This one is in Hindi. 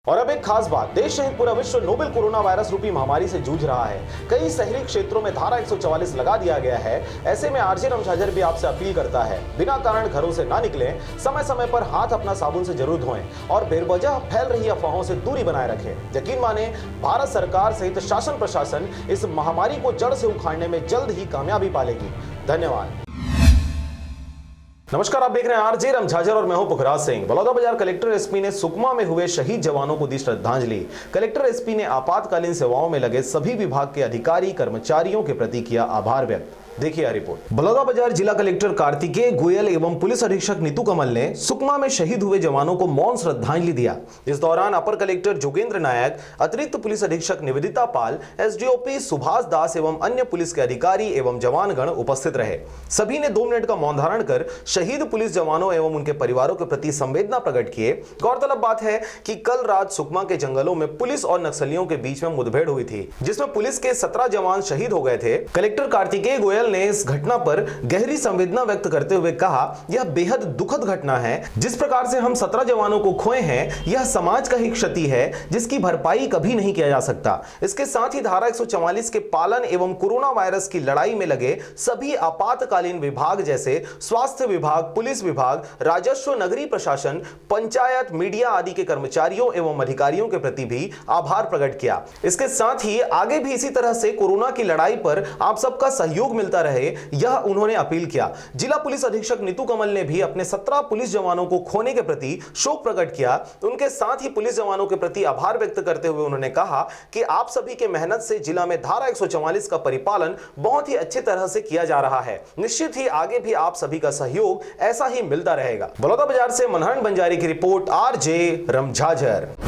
और अब एक खास बात, देश सहित पूरा विश्व नोवेल कोरोना वायरस रूपी महामारी से जूझ रहा है। कई शहरी क्षेत्रों में धारा 144 लगा दिया गया है। ऐसे में आरजे रमझाझर भी आपसे अपील करता है, बिना कारण घरों से ना निकलें, समय समय पर हाथ अपना साबुन से जरूर धोएं और बेवजह फैल रही अफवाहों से दूरी बनाए रखें। यकीन माने, भारत सरकार सहित शासन प्रशासन इस महामारी को जड़ से उखाड़ने में जल्द ही कामयाबी पालेगी। धन्यवाद। नमस्कार, आप देख रहे हैं आरजे रमझाझर और मैं हूं पुखराज सिंह। बलौदाबाजार कलेक्टर एसपी ने सुकमा में हुए शहीद जवानों को दी श्रद्धांजलि। कलेक्टर एसपी ने आपातकालीन सेवाओं में लगे सभी विभाग के अधिकारी कर्मचारियों के प्रति किया आभार व्यक्त। देखिए यह रिपोर्ट। बलौदाबाजार जिला कलेक्टर कार्तिकेय गोयल एवं पुलिस अधीक्षक नीतू कमल ने सुकमा में शहीद हुए जवानों को मौन श्रद्धांजलि दिया। इस दौरान अपर कलेक्टर जोगेंद्र नायक, अतिरिक्त पुलिस अधीक्षक निवेदिता पाल, एसडीओपी सुभाष दास एवं अन्य पुलिस के अधिकारी एवं जवानगण उपस्थित रहे। सभी ने 2 मिनट का मौन धारण कर शहीद पुलिस जवानों एवं उनके परिवारों के प्रति संवेदना प्रकट किए। गौरतलब बात है कि कल रात सुकमा के जंगलों में पुलिस और नक्सलियों के बीच में मुठभेड़ हुई थी, जिसमें पुलिस के 17 जवान शहीद हो गए थे। कलेक्टर कार्तिकेय गोयल ने इस घटना पर गहरी संवेदना व्यक्त करते हुए कहा, यह बेहद दुखद घटना है। जिस प्रकार से हम 17 जवानों को खोए हैं, यह समाज का ही क्षति है जिसकी भरपाई कभी नहीं किया जा सकता। इसके साथ ही धारा 144 के पालन एवं कोरोना वायरस की लड़ाई में लगे सभी आपातकालीन विभाग जैसे स्वास्थ्य विभाग, पुलिस विभाग, राजस्व, नगरीय प्रशासन, पंचायत, मीडिया आदि के कर्मचारियों एवं अधिकारियों के प्रति भी आभार प्रकट किया। इसके साथ ही आगे भी इसी तरह से कोरोना की लड़ाई पर आप सबका सहयोग मिलता रहे, यह उन्होंने अपील किया। जिला पुलिस अधीक्षक नीतू कमल ने भी अपने 17 पुलिस जवानों को खोने के प्रति शोक प्रकट किया। उनके साथ ही पुलिस जवानों के प्रति आभार व्यक्त करते हुए उन्होंने कहा कि आप सभी के मेहनत से जिला में धारा 144 का परिपालन बहुत ही अच्छी तरह से किया जा रहा है। निश्चित ही आगे भी आप सभी का सहयोग ऐसा ही मिलता रहेगा। बलौदाबाजार से मनहरन बंजारी की रिपोर्ट, आरजे रमझाझर।